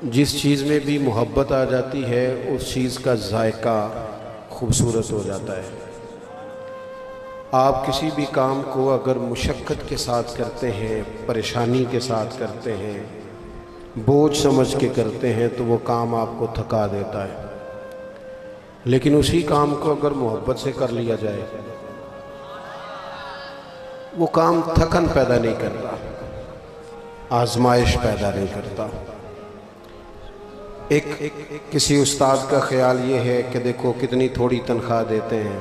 جس چیز میں بھی محبت آ جاتی ہے اس چیز کا ذائقہ خوبصورت ہو جاتا ہے۔ آپ کسی بھی کام کو اگر مشقت کے ساتھ کرتے ہیں، پریشانی کے ساتھ کرتے ہیں، بوجھ سمجھ کے کرتے ہیں تو وہ کام آپ کو تھکا دیتا ہے۔ لیکن اسی کام کو اگر محبت سے کر لیا جائے وہ کام تھکن پیدا نہیں کرتا، آزمائش پیدا نہیں کرتا۔ ایک کسی استاد کا خیال یہ ہے کہ دیکھو کتنی تھوڑی تنخواہ دیتے ہیں،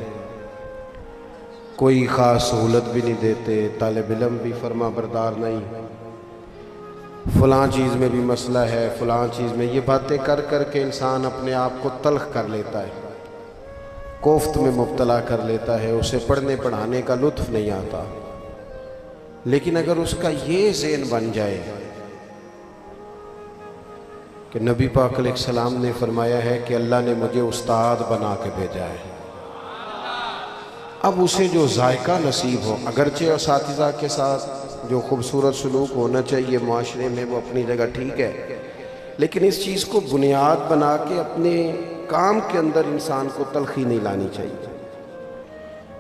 کوئی خاص سہولت بھی نہیں دیتے، طالب علم بھی فرما بردار نہیں، فلاں چیز میں بھی مسئلہ ہے، فلاں چیز میں، یہ باتیں کر کر کے انسان اپنے آپ کو تلخ کر لیتا ہے، کوفت میں مبتلا کر لیتا ہے، اسے پڑھنے پڑھانے کا لطف نہیں آتا۔ لیکن اگر اس کا یہ ذہن بن جائے کہ نبی پاک علیہ السلام نے فرمایا ہے کہ اللہ نے مجھے استاد بنا کے بھیجا ہے، اب اسے جو ذائقہ نصیب ہو، اگرچہ اساتذہ کے ساتھ جو خوبصورت سلوک ہونا چاہیے معاشرے میں وہ اپنی جگہ ٹھیک ہے، لیکن اس چیز کو بنیاد بنا کے اپنے کام کے اندر انسان کو تلخی نہیں لانی چاہیے۔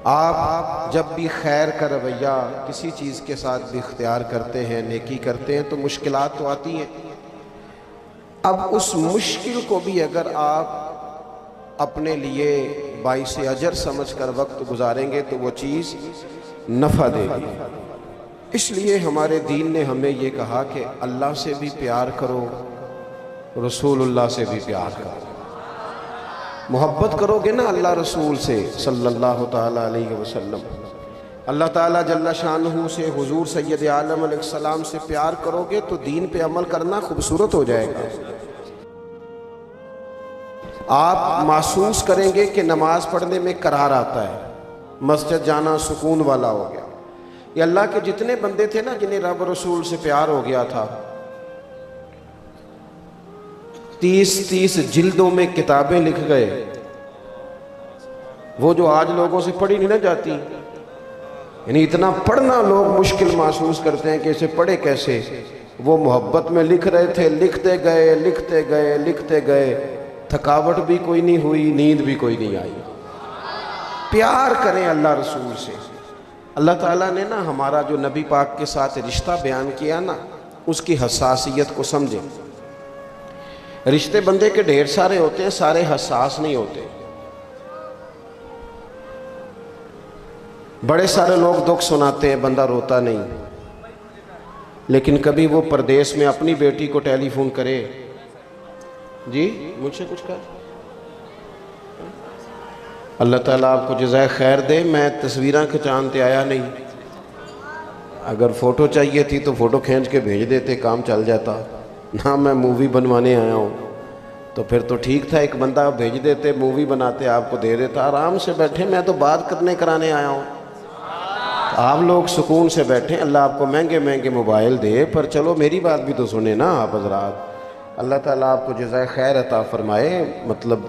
آپ جب بھی خیر کا رویہ کسی چیز کے ساتھ بھی اختیار کرتے ہیں، نیکی کرتے ہیں تو مشکلات تو آتی ہیں، اب اس مشکل کو بھی اگر آپ اپنے لیے باعث اجر سمجھ کر وقت گزاریں گے تو وہ چیز نفع دے گی۔ اس لیے ہمارے دین نے ہمیں یہ کہا کہ اللہ سے بھی پیار کرو، رسول اللہ سے بھی پیار کرو۔ محبت کرو گے نا اللہ رسول سے صلی اللہ تعالیٰ علیہ وسلم، اللہ تعالیٰ جل شانہ سے، حضور سید عالم علیہ السلام سے پیار کرو گے تو دین پہ عمل کرنا خوبصورت ہو جائے گا۔ آپ محسوس کریں گے کہ نماز پڑھنے میں قرار آتا ہے، مسجد جانا سکون والا ہو گیا۔ یہ اللہ کے جتنے بندے تھے نا جنہیں رب رسول سے پیار ہو گیا تھا، 30 جلدوں میں کتابیں لکھ گئے، وہ جو آج لوگوں سے پڑھی نہیں نہ جاتی، یعنی اتنا پڑھنا لوگ مشکل محسوس کرتے ہیں کہ اسے پڑھے کیسے، وہ محبت میں لکھ رہے تھے، لکھتے گئے لکھتے گئے لکھتے گئے، تھکاوٹ بھی کوئی نہیں ہوئی، نیند بھی کوئی نہیں آئی۔ پیار کریں اللہ رسول سے۔ اللہ تعالیٰ نے نا ہمارا جو نبی پاک کے ساتھ رشتہ بیان کیا نا، اس کی حساسیت کو سمجھیں۔ رشتے بندے کے ڈھیر سارے ہوتے ہیں، سارے حساس نہیں ہوتے۔ بڑے سارے لوگ دکھ سناتے ہیں، بندہ روتا نہیں، لیکن کبھی وہ پردیس میں اپنی بیٹی کو ٹیلی فون کرے، جی مجھ سے کچھ کہا، اللہ تعالیٰ آپ کو جزائے خیر دے، میں تصویراں کھچانتے آیا نہیں، اگر فوٹو چاہیے تھی تو فوٹو کھینچ کے بھیج دیتے، کام چل جاتا، نہ میں مووی بنوانے آیا ہوں، تو پھر تو ٹھیک تھا، ایک بندہ بھیج دیتے، مووی بناتے، آپ کو دے دیتا، آرام سے بیٹھے، میں تو بات کرانے آیا ہوں۔ آپ لوگ سکون سے بیٹھیں، اللہ آپ کو مہنگے مہنگے موبائل دے، پر چلو میری بات بھی تو سنیں نا آپ حضرات، اللہ تعالیٰ آپ کو جزائے خیر عطا فرمائے، مطلب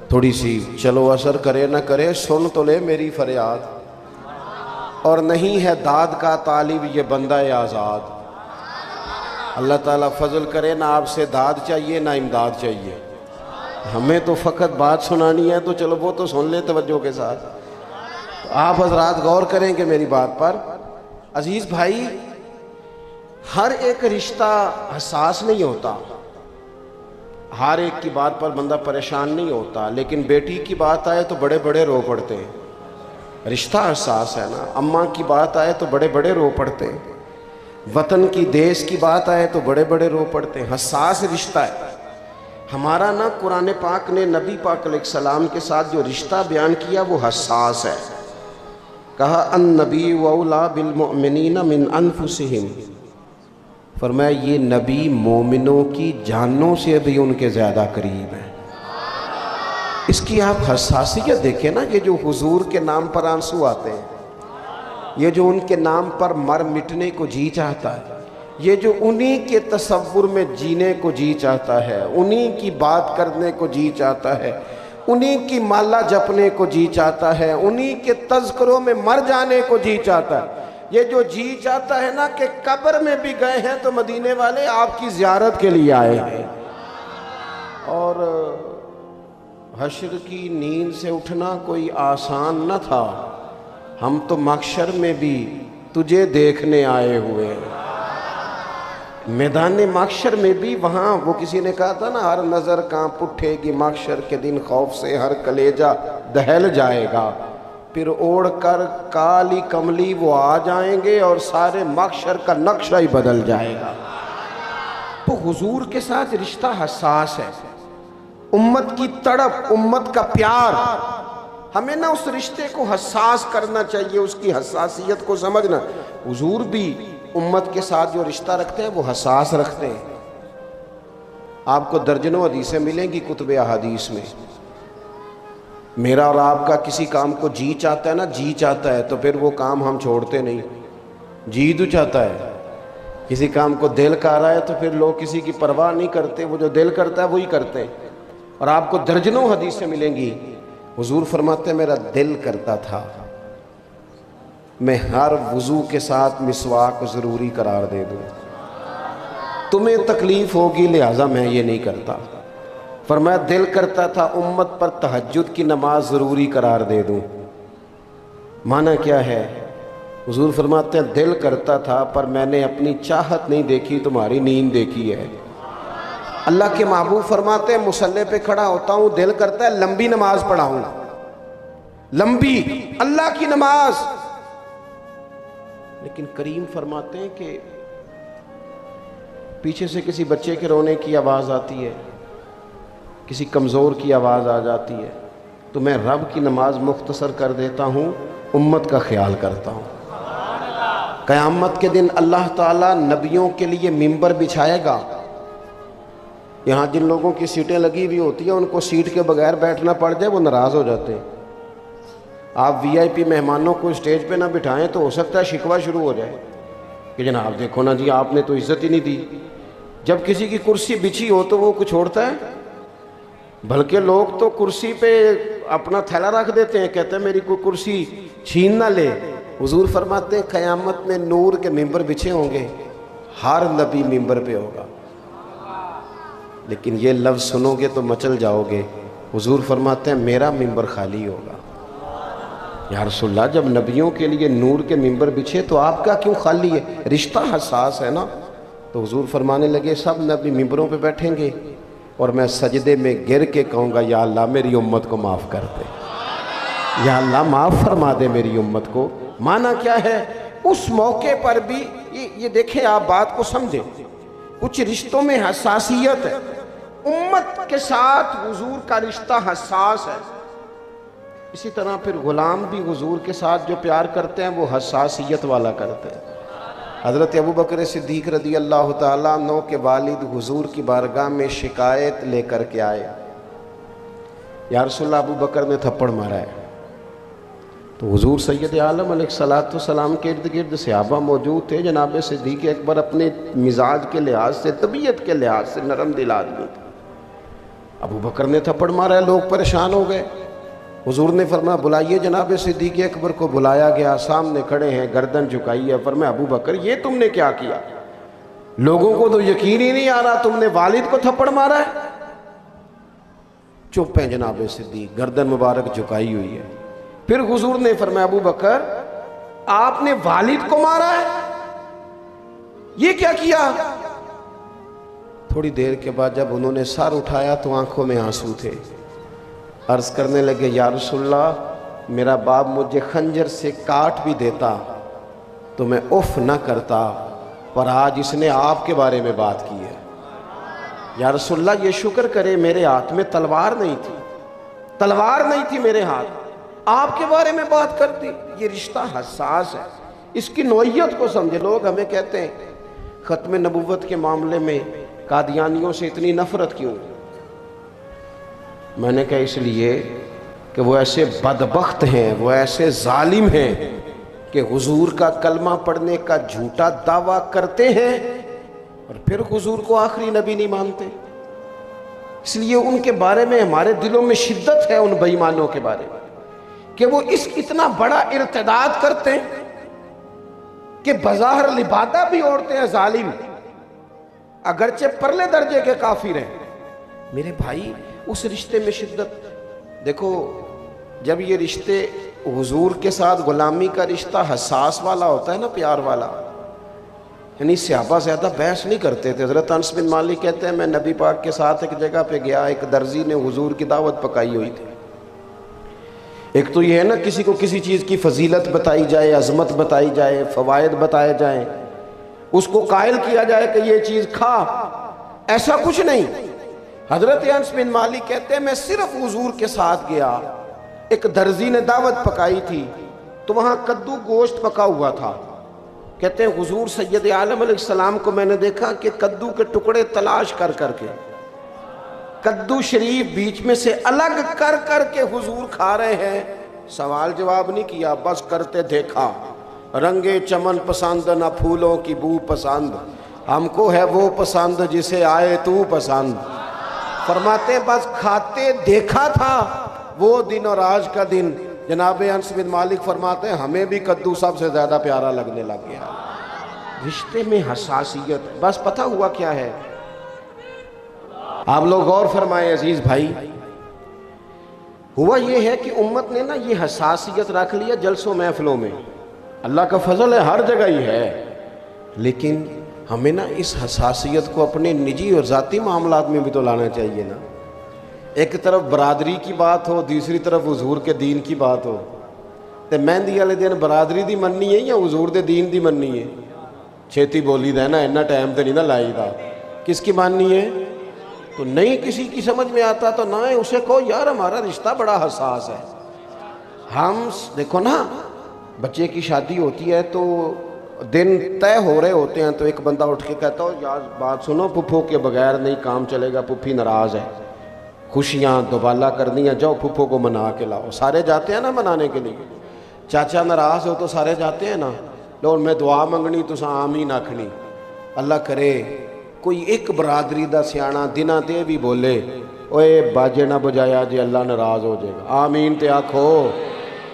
تھوڑی سی چلو اثر کرے نہ کرے، سن تو لے میری فریاد، اور نہیں ہے داد کا طالب یہ بندہ آزاد۔ اللہ تعالیٰ فضل کرے، نہ آپ سے داد چاہیے نہ امداد چاہیے، ہمیں تو فقط بات سنانی ہے، تو چلو وہ تو سن لے توجہ کے ساتھ۔ آپ حضرات غور کریں کہ میری بات پر، عزیز بھائی، ہر ایک رشتہ حساس نہیں ہوتا، ہر ایک کی بات پر بندہ پریشان نہیں ہوتا، لیکن بیٹی کی بات آئے تو بڑے بڑے رو پڑتے ہیں، رشتہ حساس ہے نا، اماں کی بات آئے تو بڑے بڑے رو پڑتے ہیں، وطن کی دیس کی بات آئے تو بڑے بڑے رو پڑتے ہیں، حساس رشتہ ہے ہمارا نا۔ قرآن پاک نے نبی پاک علیہ السلام کے ساتھ جو رشتہ بیان کیا وہ حساس ہے، کہا النبی اولیٰ بالمؤمنین من انفسہم، فرمایا یہ نبی مومنوں کی جانوں سے بھی ان کے زیادہ قریب ہیں۔ اس کی آپ حساسیت دیکھیں نا، یہ جو حضور کے نام پر آنسو آتے ہیں، یہ جو ان کے نام پر مر مٹنے کو جی چاہتا ہے، یہ جو انہی کے تصور میں جینے کو جی چاہتا ہے، انہی کی بات کرنے کو جی چاہتا ہے، انہی کی مالا جپنے کو جی چاہتا ہے، انہی کے تذکروں میں مر جانے کو جی چاہتا ہے، یہ جو جی چاہتا ہے نا کہ قبر میں بھی گئے ہیں تو مدینے والے آپ کی زیارت کے لیے آئے ہیں، اور حشر کی نیند سے اٹھنا کوئی آسان نہ تھا، ہم تو محشر میں بھی تجھے دیکھنے آئے ہوئے ہیں۔ میدان محشر میں بھی وہاں وہ کسی نے کہا تھا نا، ہر نظر کانپ اٹھے گی محشر کے دن خوف سے، ہر کلیجہ دہل جائے گا، پھر اوڑھ کر کالی کملی وہ آ جائیں گے اور سارے محشر کا نقشہ ہی بدل جائے گا۔ تو حضور کے ساتھ رشتہ حساس ہے، امت کی تڑپ، امت کا پیار، ہمیں نا اس رشتے کو حساس کرنا چاہیے، اس کی حساسیت کو سمجھنا۔ حضور بھی امت کے ساتھ جو رشتہ رکھتے ہیں وہ حساس رکھتے ہیں۔ آپ کو درجنوں حدیثیں ملیں گی کتب احادیث میں، میرا اور آپ کا کسی کام کو جی چاہتا ہے نا، جی چاہتا ہے تو پھر وہ کام ہم چھوڑتے نہیں، جی تو چاہتا ہے۔ کسی کام کو دل کر رہا ہے تو پھر لوگ کسی کی پرواہ نہیں کرتے، وہ جو دل کرتا ہے وہی کرتے ہیں۔ اور آپ کو درجنوں حدیثیں ملیں گی، حضور فرماتے ہیں میرا دل کرتا تھا میں ہر وضو کے ساتھ مسواک ضروری قرار دے دوں، تمہیں تکلیف ہوگی لہٰذا میں یہ نہیں کرتا۔ فرمایا دل کرتا تھا امت پر تہجد کی نماز ضروری قرار دے دوں۔ معنی کیا ہے؟ حضور فرماتے ہیں دل کرتا تھا پر میں نے اپنی چاہت نہیں دیکھی، تمہاری نیند دیکھی ہے۔ اللہ کے محبوب فرماتے ہیں مصلی پہ کھڑا ہوتا ہوں، دل کرتا ہے لمبی نماز پڑھاؤں، لمبی اللہ کی نماز، لیکن کریم فرماتے ہیں کہ پیچھے سے کسی بچے کے رونے کی آواز آتی ہے، کسی کمزور کی آواز آ جاتی ہے تو میں رب کی نماز مختصر کر دیتا ہوں، امت کا خیال کرتا ہوں۔ قیامت کے دن اللہ تعالیٰ نبیوں کے لیے ممبر بچھائے گا، یہاں جن لوگوں کی سیٹیں لگی ہوئی ہوتی ہیں ان کو سیٹ کے بغیر بیٹھنا پڑ جائے وہ ناراض ہو جاتے ہیں۔ آپ وی آئی پی مہمانوں کو اسٹیج پہ نہ بٹھائیں تو ہو سکتا ہے شکوہ شروع ہو جائے کہ جناب دیکھو نا جی آپ نے تو عزت ہی نہیں دی۔ جب کسی کی کرسی بچھی ہو تو وہ کچھ چھوڑتا ہے؟ بلکہ لوگ تو کرسی پہ اپنا تھیلا رکھ دیتے ہیں، کہتے ہیں میری کوئی کرسی چھین نہ لے۔ حضور فرماتے ہیں قیامت میں نور کے ممبر بچھے ہوں گے، ہر نبی ممبر پہ ہوگا، لیکن یہ لفظ سنو گے تو مچل جاؤ گے۔ حضور فرماتے ہیں میرا ممبر خالی ہوگا۔ یا رسول اللہ جب نبیوں کے لیے نور کے ممبر بچھے تو آپ کا کیوں خالی ہے؟ رشتہ حساس ہے نا۔ تو حضور فرمانے لگے سب نبی ممبروں پہ بیٹھیں گے اور میں سجدے میں گر کے کہوں گا یا اللہ میری امت کو معاف کر دے، یا اللہ معاف فرما دے میری امت کو۔ معنی کیا ہے؟ اس موقع پر بھی یہ دیکھیں، آپ بات کو سمجھیں، کچھ رشتوں میں حساسیت ہے، امت کے ساتھ حضور کا رشتہ حساس ہے۔ اسی طرح پھر غلام بھی حضور کے ساتھ جو پیار کرتے ہیں وہ حساسیت والا کرتے ہیں۔ حضرت ابوبکر صدیق رضی اللہ تعالیٰ عنہ کے والد حضور کی بارگاہ میں شکایت لے کر کے آئے، یا رسول اللہ ابوبکر نے تھپڑ مارا ہے۔ تو حضور سید عالم علیہ السلام کے ارد گرد صحابہ موجود تھے، جناب صدیق اکبر اپنے مزاج کے لحاظ سے، طبیعت کے لحاظ سے نرم دل آدمی تھے۔ ابوبکر نے تھپڑ مارا ہے، لوگ پریشان ہو گئے۔ حضور نے فرمایا بلائیے، جناب صدیق اکبر کو بلایا گیا، سامنے کھڑے ہیں، گردن جھکائی ہے۔ فرمایا ابوبکر یہ تم نے کیا کیا؟ لوگوں کو تو یقین ہی نہیں آ رہا تم نے والد کو تھپڑ مارا ہے۔ چپ ہیں جناب صدیق، گردن مبارک جھکائی ہوئی ہے۔ پھر حضور نے فرمایا ابوبکر آپ نے والد کو مارا ہے، یہ کیا کیا؟ تھوڑی دیر کے بعد جب انہوں نے سر اٹھایا تو آنکھوں میں آنسو تھے۔ عرض کرنے لگے یا رسول اللہ میرا باپ مجھے خنجر سے کاٹ بھی دیتا تو میں اف نہ کرتا، پر آج اس نے آپ کے بارے میں بات کی ہے۔ یا رسول اللہ یہ شکر کرے میرے ہاتھ میں تلوار نہیں تھی، تلوار نہیں تھی میرے ہاتھ، آپ کے بارے میں بات کرتی۔ یہ رشتہ حساس ہے، اس کی نوعیت کو سمجھے۔ لوگ ہمیں کہتے ہیں ختم نبوت کے معاملے میں قادیانیوں سے اتنی نفرت کیوں؟ میں نے کہا اس لیے کہ وہ ایسے بدبخت ہیں، وہ ایسے ظالم ہیں کہ حضور کا کلمہ پڑھنے کا جھوٹا دعویٰ کرتے ہیں اور پھر حضور کو آخری نبی نہیں مانتے۔ اس لیے ان کے بارے میں ہمارے دلوں میں شدت ہے، ان بے ایمانوں کے بارے میں، کہ وہ اتنا بڑا ارتداد کرتے ہیں کہ بظاہر لبادہ بھی اوڑھتے ہیں ظالم، اگرچہ پرلے درجے کے کافر ہیں، میرے بھائی اس رشتے میں شدت دیکھو، جب یہ رشتے حضور کے ساتھ غلامی کا رشتہ حساس والا ہوتا ہے نا، پیار والا، یعنی صحابہ زیادہ بحث نہیں کرتے تھے. حضرت انس بن مالک کہتے ہیں میں نبی پاک کے ساتھ ایک جگہ پہ گیا، ایک درزی نے حضور کی دعوت پکائی ہوئی تھی. ایک تو یہ ہے نا کسی کو کسی چیز کی فضیلت بتائی جائے، عظمت بتائی جائے، فوائد بتائے جائیں، اس کو قائل کیا جائے کہ یہ چیز کھا، ایسا کچھ نہیں. حضرت انس بن مالک کہتے ہیں میں صرف حضور کے ساتھ گیا، ایک درزی نے دعوت پکائی تھی تو وہاں کدو گوشت پکا ہوا تھا. کہتے ہیں حضور سید عالم علیہ السلام کو میں نے دیکھا کہ کدو کے ٹکڑے تلاش کر کر کے، کدو شریف بیچ میں سے الگ کر کر کے حضور کھا رہے ہیں. سوال جواب نہیں کیا، بس کرتے دیکھا. رنگے چمن پسند نہ پھولوں کی بو پسند، ہم کو ہے وہ پسند جسے آئے تو پسند. فرماتے ہیں بس کھاتے دیکھا تھا. وہ دن اور آج کا دن جناب انس بن مالک فرماتے ہیں ہمیں بھی کدو سب سے زیادہ پیارا لگنے لگ گیا. رشتے میں حساسیت. بس پتہ ہوا کیا ہے، آپ لوگ غور فرمائیں عزیز بھائی، ہوا یہ ہے کہ امت نے نا یہ حساسیت رکھ لیا جلسوں محفلوں میں. اللہ کا فضل ہے ہر جگہ ہی ہے، لیکن ہمیں نا اس حساسیت کو اپنے نجی اور ذاتی معاملات میں بھی تو لانا چاہیے نا. ایک طرف برادری کی بات ہو، دوسری طرف حضور کے دین کی بات ہو. تے مہندی والے دن برادری دی مننی ہے یا حضور دے دین دی مننی ہے؟ چھیتی بولی دا ہے نا، اینا ٹائم تے نہیں نا لائی دا. کس کی ماننی ہے؟ تو نہیں کسی کی سمجھ میں آتا تو نہ اسے کہو یار ہمارا رشتہ بڑا حساس ہے. ہم دیکھو نا، بچے کی شادی ہوتی ہے تو دن طے ہو رہے ہوتے ہیں تو ایک بندہ اٹھ کے کہتا ہو یار بات سنو، پھپھو کے بغیر نہیں کام چلے گا، پھپھی ناراض ہے، خوشیاں دوبالا کرنی ہیں، جاؤ پھپھو کو منا کے لاؤ. سارے جاتے ہیں نا منانے کے لیے. چاچا ناراض ہو تو سارے جاتے ہیں نا. لو میں دعا منگنی تو آمین آکھنی. اللہ کرے کوئی ایک برادری دا سیانا دنہ تے بھی بولے اوے باجے نہ بجایا جی اللہ ناراض ہو جائے گا، آمین تے آکھو.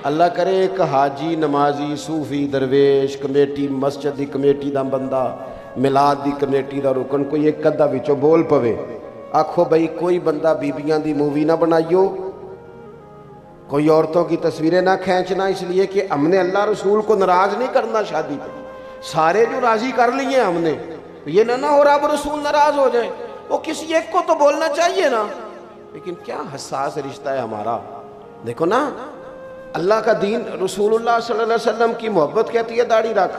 اللہ کرے ایک حاجی نمازی صوفی درویش کمیٹی مسجد دی کمیٹی دا بندہ میلاد دی کمیٹی دا رکن کوئی ایک ادھا وچوں بول پوے، آکھو بھئی کوئی بندہ بیبیاں دی مووی نہ بنائیو، کوئی عورتوں کی تصویریں نہ کھینچنا، اس لیے کہ ہم نے اللہ رسول کو ناراض نہیں کرنا شادی پہ. سارے جو راضی کر لیے ہم نے، یہ نہ ہو رب رسول ناراض ہو جائے. وہ کسی ایک کو تو بولنا چاہیے نا. لیکن کیا حساس رشتہ ہے ہمارا. دیکھو نا اللہ کا دین، رسول اللہ صلی اللہ علیہ وسلم کی محبت کہتی ہے داڑھی رکھ،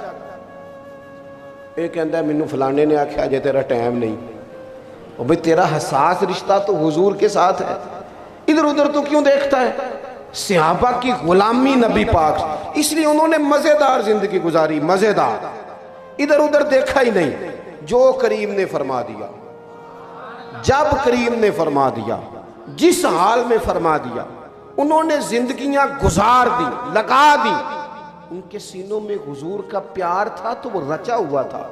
یہ کہتا ہے مینوں فلانے نے آکھیا جے تیرا ٹائم نہیں. اور بھئی تیرا حساس رشتہ تو حضور کے ساتھ ہے، ادھر ادھر تو کیوں دیکھتا ہے؟ صحابہ کی غلامی نبی پاک، اس لیے انہوں نے مزیدار زندگی گزاری، مزیدار، ادھر ادھر دیکھا ہی نہیں. جو کریم نے فرما دیا، جب کریم نے فرما دیا، جس حال میں فرما دیا، انہوں نے زندگیاں گزار دی، لگا دی. ان کے سینوں میں حضور کا پیار تھا تو وہ رچا ہوا تھا.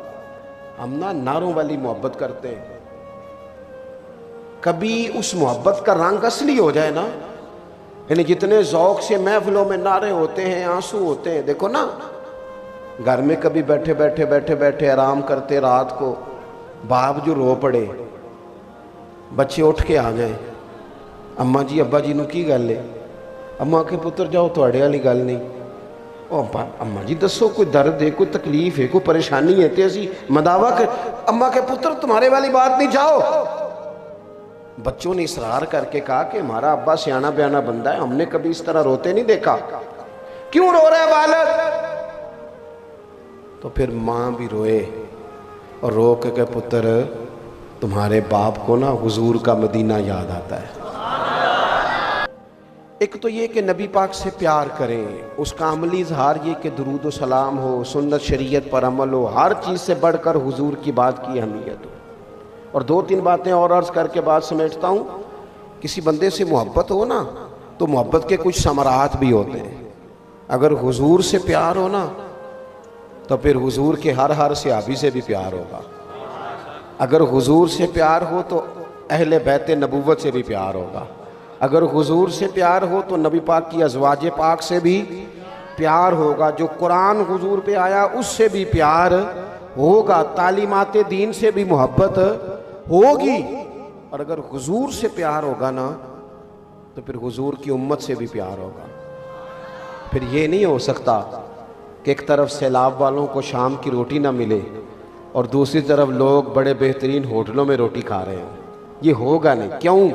ہم نا نعروں والی محبت کرتے ہیں. کبھی اس محبت کا رنگ اصلی ہو جائے نا، یعنی جتنے ذوق سے محفلوں میں نعرے ہوتے ہیں، آنسو ہوتے ہیں. دیکھو نا گھر میں کبھی بیٹھے آرام کرتے رات کو باپ جو رو پڑے، بچے اٹھ کے آ جائیں، اماں جی ابا جی نو کی گل ہے؟ اماں کے پتر جاؤ تواڈے والی گل نہیں. او اماں جی دسو کوئی درد ہے، کوئی تکلیف ہے، کوئی پریشانی ہے تے اسی مداوا کر، اماں کے پتر تمہارے والی بات نہیں، جاؤ. بچوں نے اصرار کر کے کہا کہ ہمارا ابا سیانا بیانا بندہ ہے، ہم نے کبھی اس طرح روتے نہیں دیکھا. کیوں رو رہا ہے والد؟ تو پھر ماں بھی روئے اور رو کے کہ پتر تمہارے باپ کو نا حضور کا مدینہ یاد آتا ہے. ایک تو یہ کہ نبی پاک سے پیار کریں، اس کا عملی اظہار یہ کہ درود و سلام ہو، سنت شریعت پر عمل ہو، ہر چیز سے بڑھ کر حضور کی بات کی اہمیت ہو. اور دو تین باتیں اور عرض کر کے بات سمیٹتا ہوں. کسی بندے سے محبت ہو نا تو محبت کے کچھ ثمرات بھی ہوتے ہیں. اگر حضور سے پیار ہو نا تو پھر حضور کے ہر صحابی سے بھی پیار ہوگا. اگر حضور سے پیار ہو تو اہل بیت نبوت سے بھی پیار ہوگا. اگر حضور سے پیار ہو تو نبی پاک کی ازواج پاک سے بھی پیار ہوگا. جو قرآن حضور پہ آیا اس سے بھی پیار ہوگا. تعلیمات دین سے بھی محبت ہوگی. اور اگر حضور سے پیار ہوگا نا تو پھر حضور کی امت سے بھی پیار ہوگا. پھر یہ نہیں ہو سکتا کہ ایک طرف سیلاب والوں کو شام کی روٹی نہ ملے اور دوسری طرف لوگ بڑے بہترین ہوٹلوں میں روٹی کھا رہے ہیں. یہ ہوگا نہیں. کیوں؟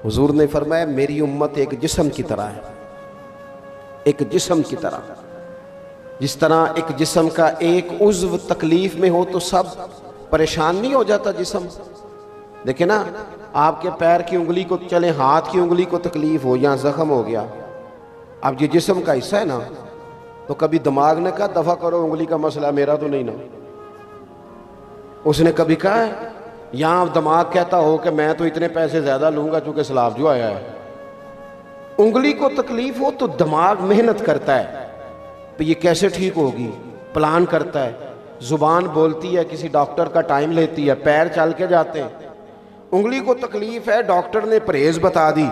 حضور نے فرمایا میری امت ایک جسم کی طرح ہے. ایک جسم کی طرح. جس طرح ایک جسم کا ایک عضو تکلیف میں ہو تو سب پریشان نہیں ہو جاتا جسم. دیکھیں نا، آپ کے پیر کی انگلی کو چلے، ہاتھ کی انگلی کو تکلیف ہو یا زخم ہو گیا، اب یہ جسم کا حصہ ہے نا، تو کبھی دماغ نے کہا دفع کرو انگلی کا مسئلہ میرا تو نہیں نا. اس نے کبھی کہا ہے؟ یہاں دماغ کہتا ہو کہ میں تو اتنے پیسے زیادہ لوں گا چونکہ سلاب جو آیا ہے. انگلی کو تکلیف ہو تو دماغ محنت کرتا ہے کہ یہ کیسے ٹھیک ہوگی، پلان کرتا ہے. زبان بولتی ہے، کسی ڈاکٹر کا ٹائم لیتی ہے، پیر چل کے جاتے ہیں. انگلی کو تکلیف ہے، ڈاکٹر نے پرہیز بتا دی.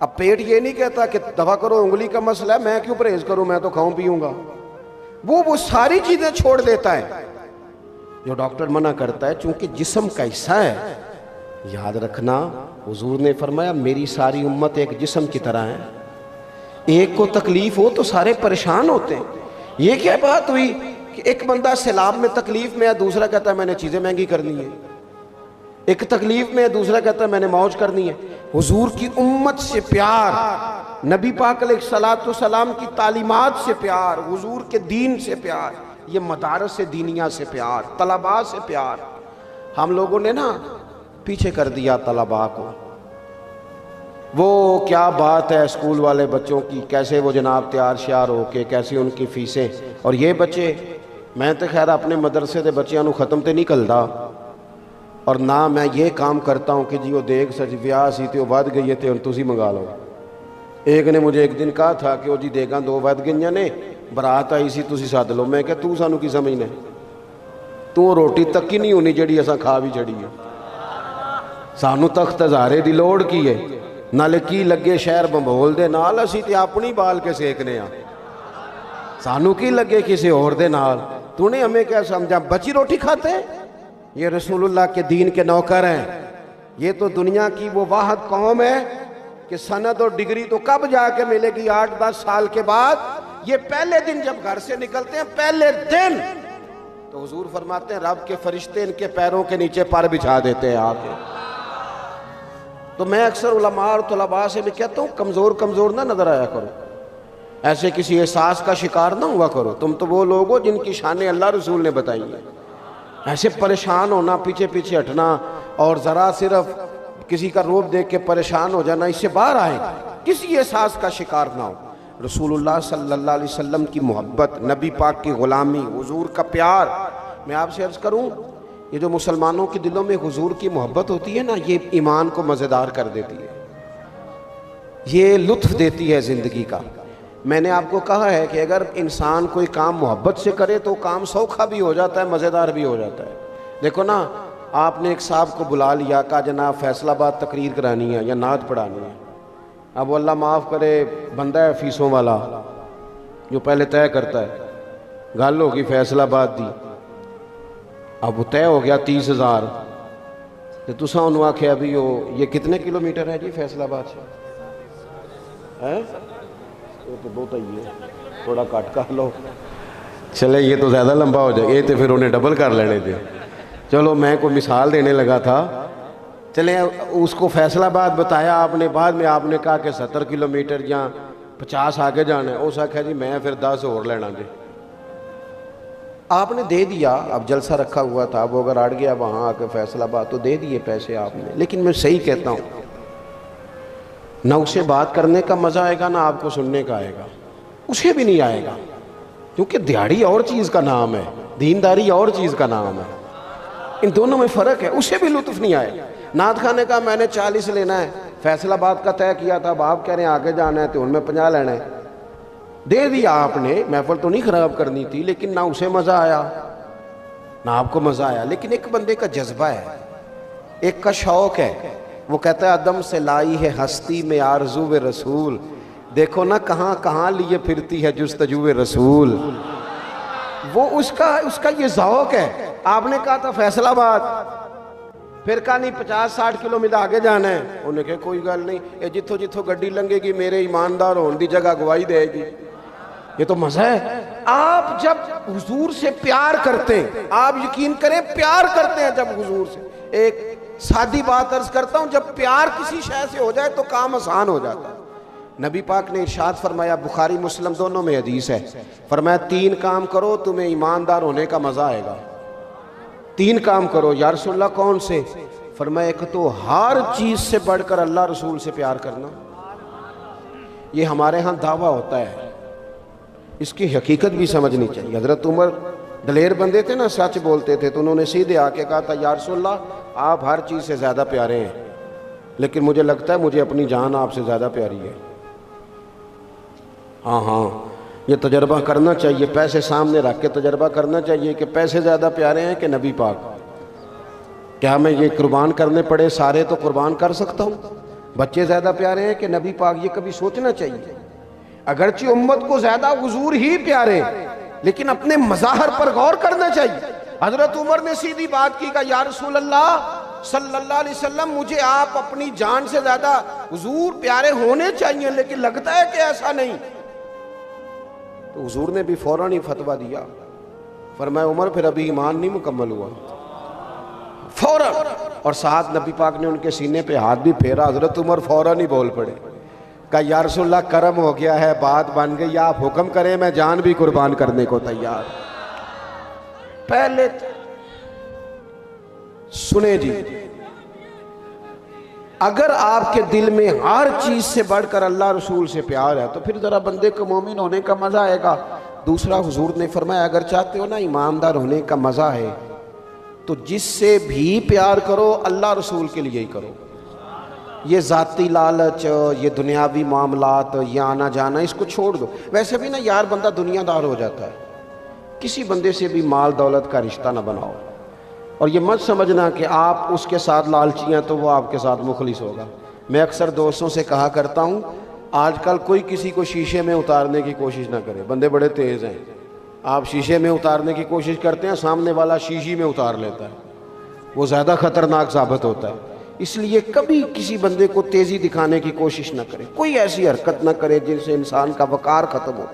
اب پیٹ یہ نہیں کہتا کہ دوا کرو انگلی کا مسئلہ ہے، میں کیوں پرہیز کروں، میں تو کھاؤں پیوں گا. وہ ساری چیزیں چھوڑ دیتا ہے جو ڈاکٹر منع کرتا ہے، چونکہ جسم کا حصہ ہے. یاد رکھنا، حضور نے فرمایا میری ساری امت ایک جسم کی طرح ہے. ایک کو تکلیف ہو تو سارے پریشان ہوتے ہیں. یہ کیا بات ہوئی کہ ایک بندہ سیلاب میں تکلیف میں ہے، دوسرا کہتا ہے میں نے چیزیں مہنگی کرنی ہے. ایک تکلیف میں ہے، دوسرا کہتا ہے میں نے موج کرنی ہے. حضور کی امت سے پیار، نبی پاک علیہ الصلوۃ والسلام کی تعلیمات سے پیار، حضور کے دین سے پیار، یہ مدارس دینیہ سے پیار، طلباء سے پیار. ہم لوگوں نے نا پیچھے کر دیا طلباء کو. وہ کیا بات ہے اسکول والے بچوں کی، کیسے وہ جناب تیار شیار ہو کے، کیسے ان کی فیسیں. اور یہ بچے، میں تو خیر اپنے مدرسے دے بچیاں نو ختم تے نہیں کلدا، اور نہ میں یہ کام کرتا ہوں کہ جی وہ دیکھ سچ ویاہ سی تے وہ ود گئی ہے تے ہن تسی منگا لو. ایک نے مجھے ایک دن کہا تھا کہ وہ جی دیگاں دو ود گئیاں نے، برات آئی سی تسی سد لو. میں کہ تو سانو کی سمجھنا، تو روٹی تک ہی نہیں ہونی جڑی اساں کھا بھی چڑی ہے. سانو تخت ہزارے دی لوڑ کی ہے، نالے کی لگے شہر بمبول دے نال، اسی تے اپنی بال کے سیکنے ہاں. سانو کی لگے کسی اور دے نال. تو نے ہمیں کیا سمجھا بچی روٹی کھاتے ہیں؟ یہ رسول اللہ کے دین کے نوکر ہیں. یہ تو دنیا کی وہ واحد قوم ہے کہ سند اور ڈگری تو کب جا کے ملے گی؟ 8-10 سال کے بعد. یہ پہلے دن جب گھر سے نکلتے ہیں، پہلے دن تو حضور فرماتے ہیں رب کے فرشتے ان کے پیروں کے نیچے پر بچھا دیتے ہیں آ کے. تو میں اکثر علماء اور طلباء سے بھی کہتا ہوں کمزور نہ نظر آیا کرو، ایسے کسی احساس کا شکار نہ ہوا کرو. تم تو وہ لوگ ہو جن کی شانیں اللہ رسول نے بتائی ہیں. ایسے پریشان ہونا، پیچھے پیچھے ہٹنا اور ذرا صرف کسی کا روپ دیکھ کے پریشان ہو جانا، اس سے باہر آئے. کسی احساس کا شکار نہ ہو. رسول اللہ صلی اللہ علیہ وسلم کی محبت، نبی پاک کی غلامی، حضور کا پیار. میں آپ سے عرض کروں، یہ جو مسلمانوں کے دلوں میں حضور کی محبت ہوتی ہے نا، یہ ایمان کو مزیدار کر دیتی ہے، یہ لطف دیتی ہے زندگی کا. میں نے آپ کو کہا ہے کہ اگر انسان کوئی کام محبت سے کرے تو کام سوکھا بھی ہو جاتا ہے، مزیدار بھی ہو جاتا ہے. دیکھو نا، آپ نے ایک صاحب کو بلا لیا، کہا جناب فیصل آباد تقریر کرانی ہے یا نعت پڑھانی ہے. اب وہ اللہ معاف کرے بندہ ہے فیسوں والا جو پہلے طے کرتا ہے. گل ہوگی فیصل آباد دی، اب وہ طے ہو گیا 30,000. تو تساں انہوں آکھیا بھی یہ کتنے کلومیٹر ہے جی فیصل آباد سے؟ یہ تو بہت ہی ہے، تھوڑا کٹ کر لو. چلے یہ تو زیادہ لمبا ہو جائے، یہ تو پھر انہیں ڈبل کر لینے تھے. چلو میں کوئی مثال دینے لگا تھا. چلیں اس کو فیصل آباد بتایا آپ نے، بعد میں آپ نے کہا کہ 70 کلومیٹر یا 50 آگے جانا ہے. اس آکھا جی میں پھر 10 اور لینا جی. آپ نے دے دیا. اب جلسہ رکھا ہوا تھا، وہ اگر اڑ گیا وہاں آ کے فیصل آباد تو دے دیے پیسے آپ نے. لیکن میں صحیح کہتا ہوں، نہ اسے بات کرنے کا مزہ آئے گا، نہ آپ کو سننے کا آئے گا. اسے بھی نہیں آئے گا، کیونکہ دیہڑی اور چیز کا نام ہے، دینداری اور چیز کا نام ہے. ان دونوں میں فرق ہے. اسے بھی لطف نہیں آئے. نعت خان نے کہا میں نے 40 لینا ہے، فیصل آباد کا طے کیا تھا، اب آپ کہہ رہے ہیں آگے جانا ہے تو ان میں 50 لینا ہے. دے دیا آپ نے. محفل تو نہیں خراب کرنی تھی، لیکن نہ اسے مزہ آیا نہ آپ کو مزہ آیا. لیکن ایک بندے کا جذبہ ہے، ایک کا شوق ہے. وہ کہتا ہے عدم سے لائی ہے ہستی میں آرزو رسول، دیکھو نا کہاں کہاں لیے پھرتی ہے جستجو رسول. وہ اس کا یہ ذوق ہے. آپ نے کہا تھا فیصل آباد، پھر کہا نہیں 50-60 کلومیٹر آگے جانا ہے. انہوں نے کہا کوئی گل نہیں, یہ جتھوں جتھوں گڈی لنگے گی میرے ایماندار ہون دی جگہ گواہی دے گی. یہ تو مزہ ہے. آپ جب حضور سے پیار کرتے ہیں, آپ یقین کریں پیار کرتے ہیں جب حضور سے, ایک سادی بات عرض کرتا ہوں, جب پیار کسی شے سے ہو جائے تو کام آسان ہو جاتا ہے. نبی پاک نے ارشاد فرمایا, بخاری مسلم دونوں میں حدیث ہے, فرمایا 3 کام کرو تمہیں ایماندار ہونے کا مزہ آئے گا. 3 کام کرو. یا رسول اللہ کون سے؟ فرمایا ایک تو ہر چیز سے بڑھ کر اللہ رسول سے پیار کرنا. یہ ہمارے ہاں دعویٰ ہوتا ہے, اس کی حقیقت بھی سمجھنی چاہیے. حضرت عمر دلیر بندے تھے نا, سچ بولتے تھے, تو انہوں نے سیدھے آ کے کہا تھا یا رسول اللہ آپ ہر چیز سے زیادہ پیارے ہیں, لیکن مجھے لگتا ہے مجھے اپنی جان آپ سے زیادہ پیاری ہے. ہاں یہ تجربہ کرنا چاہیے, پیسے سامنے رکھ کے تجربہ کرنا چاہیے کہ پیسے زیادہ پیارے ہیں کہ نبی پاک. کیا میں یہ قربان کرنے پڑے سارے تو قربان کر سکتا ہوں؟ بچے زیادہ پیارے ہیں کہ نبی پاک؟ یہ کبھی سوچنا چاہیے. اگرچہ امت کو زیادہ حضور ہی پیارے, لیکن اپنے مظاہر پر غور کرنا چاہیے. حضرت عمر نے سیدھی بات کی, کہ یا رسول اللہ صلی اللہ علیہ وسلم مجھے آپ اپنی جان سے زیادہ حضور پیارے ہونے چاہیے, لیکن لگتا ہے کہ ایسا نہیں. تو حضور نے بھی فوراً ہی فتویٰ دیا, فرمایا عمر پھر ابھی ایمان نہیں مکمل ہوا. فوراً, اور ساتھ نبی پاک نے ان کے سینے پہ ہاتھ بھی پھیرا. حضرت عمر فوراً ہی بول پڑے, کہا یا رسول اللہ کرم ہو گیا ہے, بات بن گئی, آپ حکم کریں میں جان بھی قربان کرنے کو تیار. پہلے سنیں جی, اگر آپ کے دل میں ہر چیز سے بڑھ کر اللہ رسول سے پیار ہے تو پھر ذرا بندے کو مومن ہونے کا مزہ آئے گا. دوسرا حضور نے فرمایا اگر چاہتے ہو نا ایماندار ہونے کا مزہ ہے تو جس سے بھی پیار کرو اللہ رسول کے لیے ہی کرو. یہ ذاتی لالچ, یہ دنیاوی معاملات, یہ آنا جانا, اس کو چھوڑ دو. ویسے بھی نا یار بندہ دنیا دار ہو جاتا ہے, کسی بندے سے بھی مال دولت کا رشتہ نہ بناؤ. اور یہ مت سمجھنا کہ آپ اس کے ساتھ لالچی ہیں تو وہ آپ کے ساتھ مخلص ہوگا. میں اکثر دوستوں سے کہا کرتا ہوں, آج کل کوئی کسی کو شیشے میں اتارنے کی کوشش نہ کرے. بندے بڑے تیز ہیں, آپ شیشے میں اتارنے کی کوشش کرتے ہیں, سامنے والا شیشی میں اتار لیتا ہے, وہ زیادہ خطرناک ثابت ہوتا ہے. اس لیے کبھی کسی بندے کو تیزی دکھانے کی کوشش نہ کرے, کوئی ایسی حرکت نہ کرے جن سے انسان کا وقار ختم ہو.